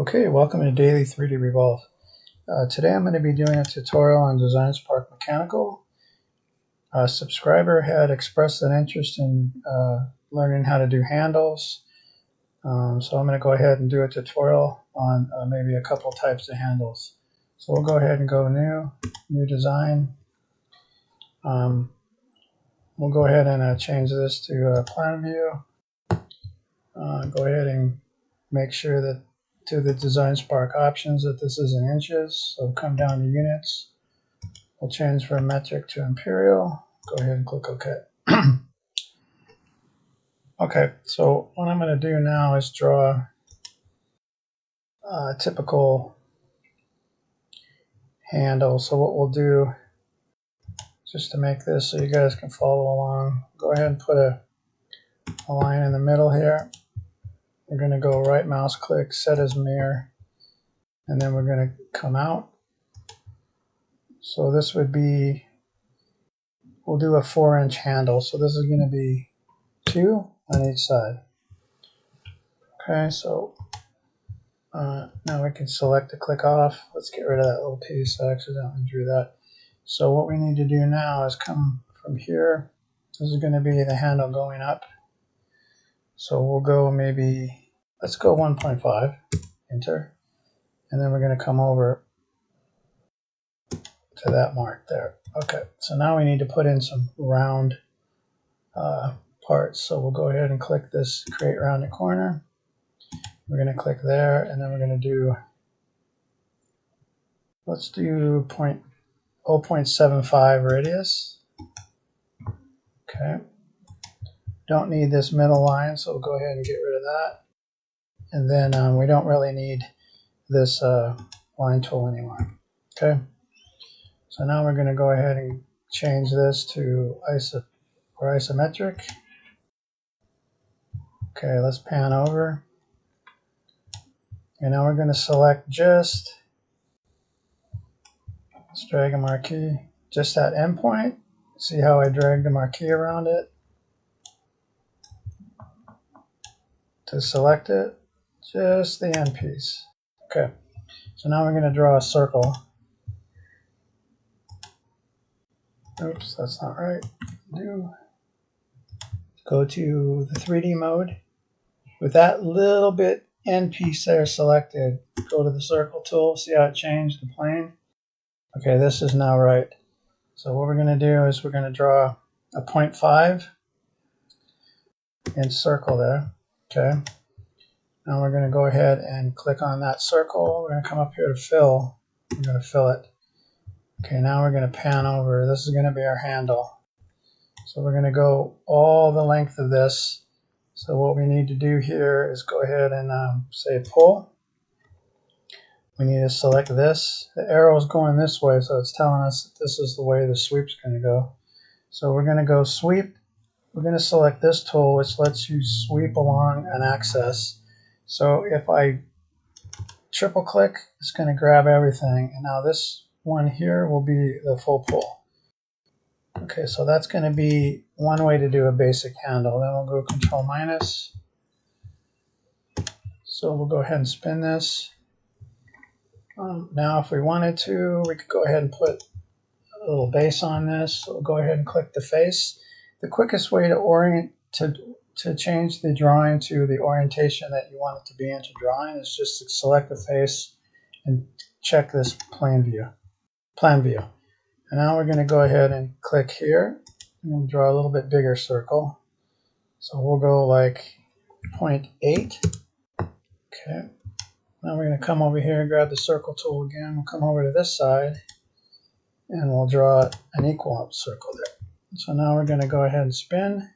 Okay, welcome to Daily 3D Revolve. Today I'm going to be doing a tutorial on Design Spark Mechanical. A subscriber had expressed an interest in learning how to do handles. So I'm going to go ahead and do a tutorial on maybe a couple types of handles. So we'll go ahead and go new design. We'll go ahead and change this to plan view. Go ahead and make sure that to the Design Spark options that this is in inches, so come down to units. We'll change from metric to imperial. Go ahead and click OK. Okay, so what I'm going to do now is draw a typical handle. So what we'll do, just to make this so you guys can follow along, go ahead and put a line in the middle here. We're going to go right mouse click, set as mirror, and then we're going to come out. So this would be, we'll do a 4-inch handle. So this is going to be 2 on each side. Okay, so now we can select to click off. Let's get rid of that little piece. I accidentally drew that. So what we need to do now is come from here. This is going to be the handle going up. So we'll go maybe, let's go 1.5, enter. And then we're going to come over to that mark there. Okay, so now we need to put in some round parts. So we'll go ahead and click this create rounded corner. We're going to click there, and then we're going to do, let's do 0.75 radius. Okay, don't need this middle line, so we'll go ahead and get rid of that. And then we don't really need this line tool anymore. Okay, so now we're going to go ahead and change this to isometric. Okay, let's pan over. And now we're going to select just, let's drag a marquee, just that endpoint. See how I dragged the marquee around it? To select it, just the end piece. Okay, so now we're going to draw a circle. Oops, that's not right. Go to the 3D mode. With that little bit end piece there selected, go to the circle tool, see how it changed the plane? Okay, this is now right. So what we're going to do is we're going to draw a 0.5 inch circle there. Okay. Now we're going to go ahead and click on that circle. We're going to come up here to fill. We're going to fill it. Okay, now we're going to pan over. This is going to be our handle. So we're going to go all the length of this. So what we need to do here is go ahead and say pull. We need to select this. The arrow is going this way, so it's telling us that this is the way the sweep's going to go. So we're going to go sweep. We're going to select this tool, which lets you sweep along an axis. So if I triple click, it's going to grab everything. And now this one here will be the full pull. Okay, so that's going to be one way to do a basic handle. Then we'll go Control minus. So we'll go ahead and spin this. Now if we wanted to, we could go ahead and put a little base on this. So we'll go ahead and click the face. The quickest way to change the drawing to the orientation that you want it to be into drawing is just to select the face and check this plan view. And now we're going to go ahead and click here and draw a little bit bigger circle. So we'll go like 0.8. Okay. Now we're going to come over here and grab the circle tool again. We'll come over to this side and we'll draw an equal circle there. So now we're going to go ahead and spin.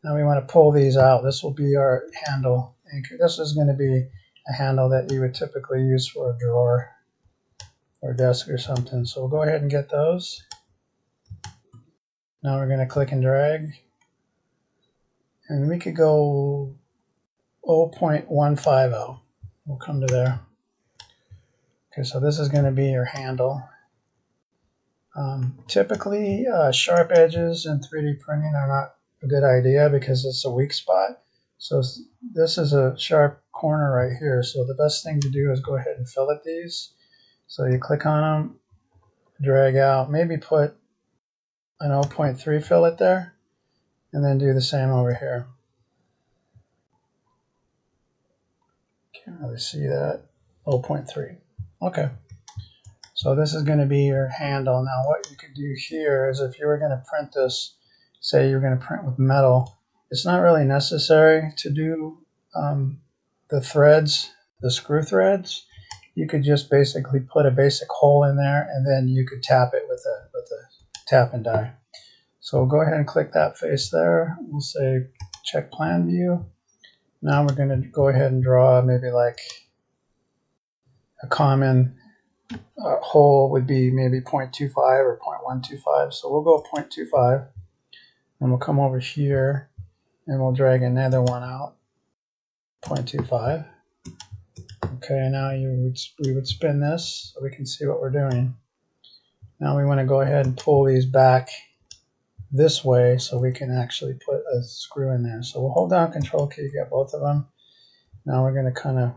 Now we want to pull these out. This will be our handle anchor. This is going to be a handle that you would typically use for a drawer or desk or something. So we'll go ahead and get those. Now we're going to click and drag. And we could go 0.150. We'll come to there. Okay, so this is going to be your handle. Typically, sharp edges in 3D printing are not a good idea because it's a weak spot. So this is a sharp corner right here. So the best thing to do is go ahead and fillet these. So you click on them, drag out, maybe put an 0.3 fillet there, and then do the same over here. Can't really see that. 0.3. Okay. So this is going to be your handle. Now what you could do here is if you were going to print this, say you're going to print with metal, it's not really necessary to do the threads, the screw threads. You could just basically put a basic hole in there, and then you could tap it with a tap and die. So we'll go ahead and click that face there. We'll say check plan view. Now we're going to go ahead and draw maybe like a common hole would be maybe 0.25 or 0.125. So we'll go 0.25, and we'll come over here and we'll drag another one out, 0.25. Okay, now we would spin this so we can see what we're doing. Now we want to go ahead and pull these back this way so we can actually put a screw in there. So we'll hold down Control key, get both of them. Now we're going to kind of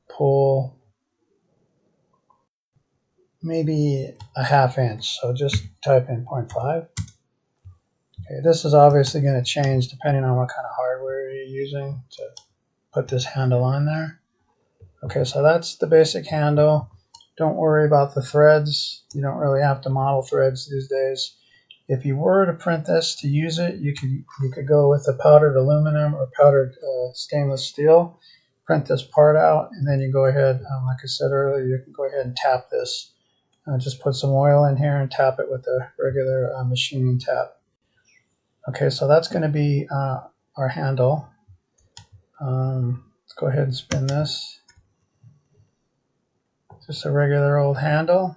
pull maybe a ½ inch. So just type in 0.5. Okay, this is obviously going to change depending on what kind of hardware you're using to put this handle on there. Okay, so that's the basic handle. Don't worry about the threads. You don't really have to model threads these days. If you were to print this to use it, you could go with a powdered aluminum or powdered stainless steel. Print this part out, and then you go ahead, like I said earlier, you can go ahead and tap this. Just put some oil in here and tap it with a regular machining tap. Okay, so that's going to be our handle. Let's go ahead and spin this. Just a regular old handle.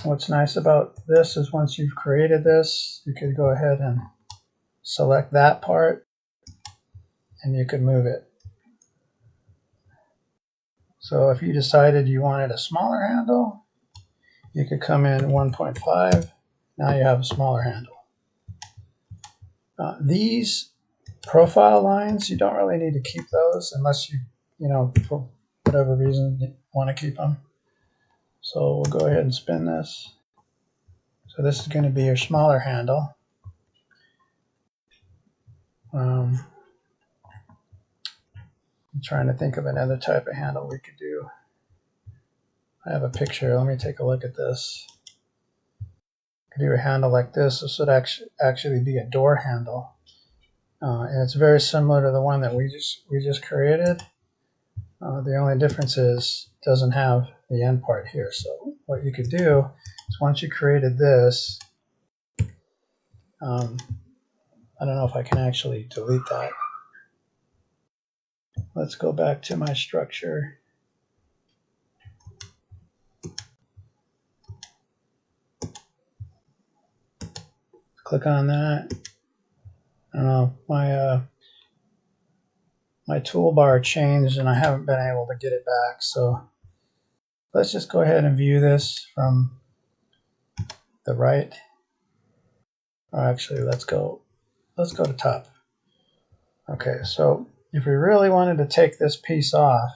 What's nice about this is once you've created this, you could go ahead and select that part, and you could move it. So if you decided you wanted a smaller handle, you could come in 1.5. Now you have a smaller handle. These profile lines, you don't really need to keep those unless you for whatever reason you want to keep them. So we'll go ahead and spin this. So this is going to be your smaller handle. I'm trying to think of another type of handle we could do. I have a picture. Let me take a look at this. Could do a handle like this. This would actually be a door handle, and it's very similar to the one that we just created. The only difference is it doesn't have the end part here. So what you could do is once you created this, I don't know if I can actually delete that. Let's go back to my structure. Click on that. I don't know, my toolbar changed and I haven't been able to get it back. So let's just go ahead and view this from the right. Or actually, let's go to top. Okay, so if we really wanted to take this piece off,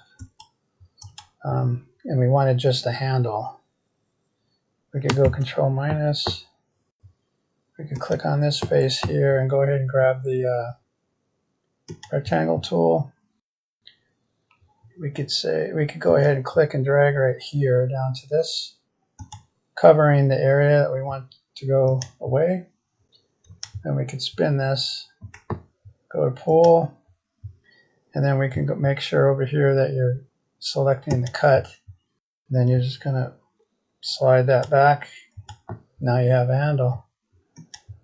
and we wanted just a handle, we could go Control minus. We could click on this face here and go ahead and grab the rectangle tool. We could go ahead and click and drag right here down to this, covering the area that we want to go away. Then we could spin this, go to pull, and then we can make sure over here that you're selecting the cut. And then you're just going to slide that back. Now you have a handle.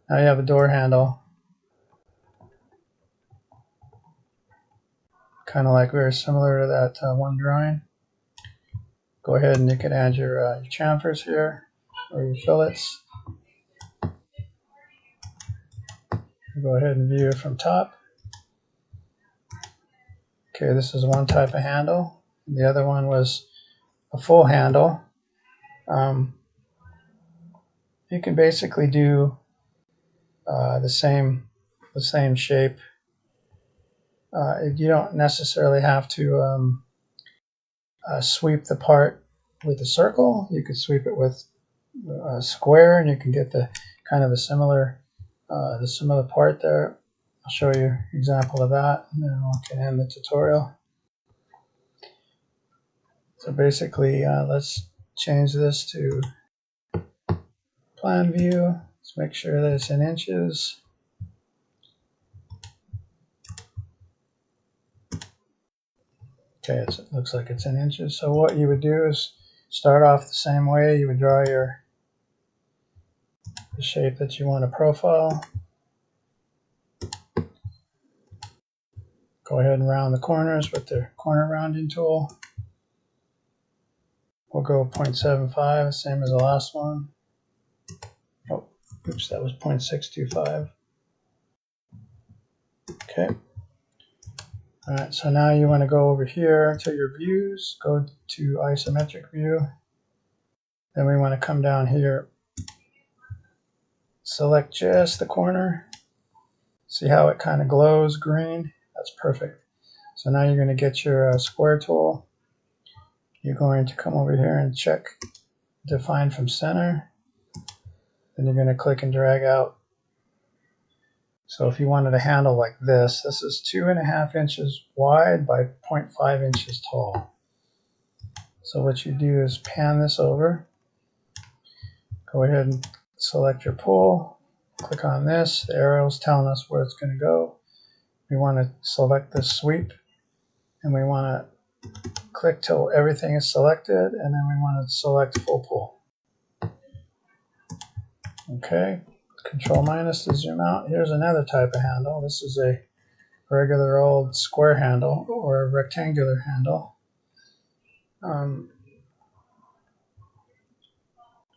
Now you have a door handle. Kind of like very similar to that one drawing. Go ahead and you can add your chamfers here, or your fillets. Go ahead and view it from top. Okay, this is one type of handle. The other one was a full handle. You can basically do the same shape You don't necessarily have to sweep the part with a circle. You could sweep it with a square, and you can get the kind of a similar part there. I'll show you an example of that, and then we can end the tutorial. So basically, let's change this to plan view. Let's make sure that it's in inches. Okay, it looks like it's in inches. So what you would do is start off the same way. You would draw the shape that you want to profile. Go ahead and round the corners with the corner rounding tool. We'll go 0.75, same as the last one. Oh, oops, that was 0.625. Okay. All right, so now you want to go over here to your views, go to isometric view. Then we want to come down here, select just the corner. See how it kind of glows green? That's perfect. So now you're going to get your square tool. You're going to come over here and check define from center. Then you're going to click and drag out. So if you wanted a handle like this, this is 2.5 inches wide by 0.5 inches tall. So what you do is pan this over. Go ahead and select your pull. Click on this. The arrow is telling us where it's going to go. We want to select the sweep, and we want to click till everything is selected, and then we want to select full pull. Okay, Control minus to zoom out. Here's another type of handle. This is a regular old square handle or a rectangular handle.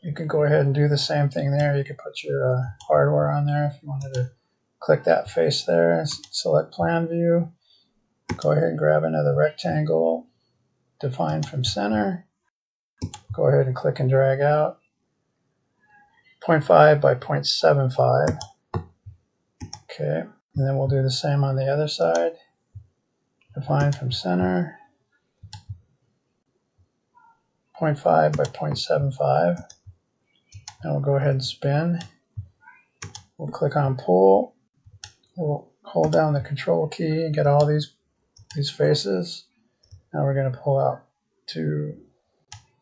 You can go ahead and do the same thing there. You can put your hardware on there if you wanted to click that face there and select plan view. Go ahead and grab another rectangle, define from center. Go ahead and click and drag out. 0.5 by 0.75. Okay, and then we'll do the same on the other side. Define from center. 0.5 by 0.75. Now we'll go ahead and spin. We'll click on pull. We'll hold down the control key and get all these faces. Now we're going to pull out to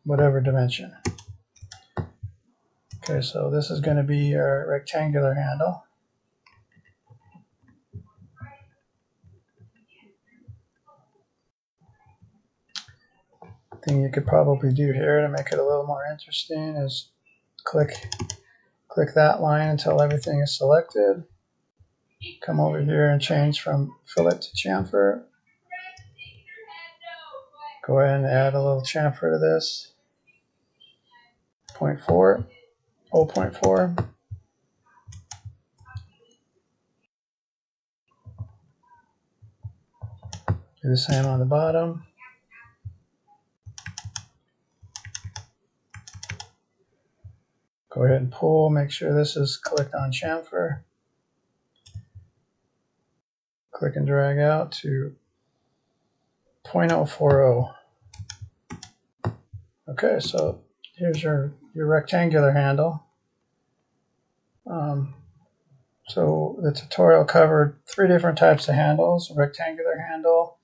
whatever dimension. Okay, so this is going to be our rectangular handle. Thing you could probably do here to make it a little more interesting is click that line until everything is selected. Come over here and change from fillet to chamfer. Go ahead and add a little chamfer to this. 0.4. Do the same on the bottom. Go ahead and pull, make sure this is clicked on chamfer. Click and drag out to 0.040. Okay, so here's your rectangular handle. So the tutorial covered 3 different types of handles: a rectangular handle,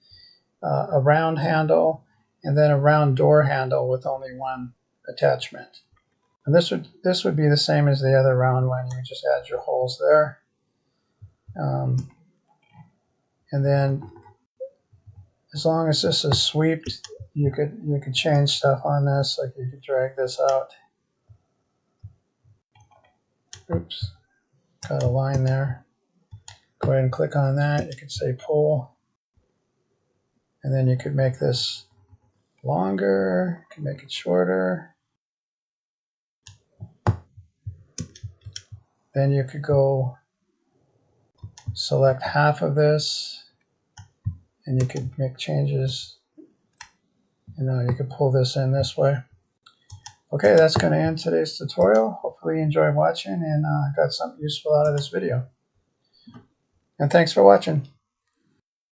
a round handle, and then a round door handle with only one attachment. And this would be the same as the other round one. You would just add your holes there. And then as long as this is swept, you could change stuff on this. Like you could drag this out. Oops, got a line there. Go ahead and click on that. You could say pull. And then you could make this longer, you can make it shorter. Then you could go select half of this, and you could make changes. You could pull this in this way. Okay, that's going to end today's tutorial. Hopefully you enjoyed watching and got something useful out of this video. And thanks for watching.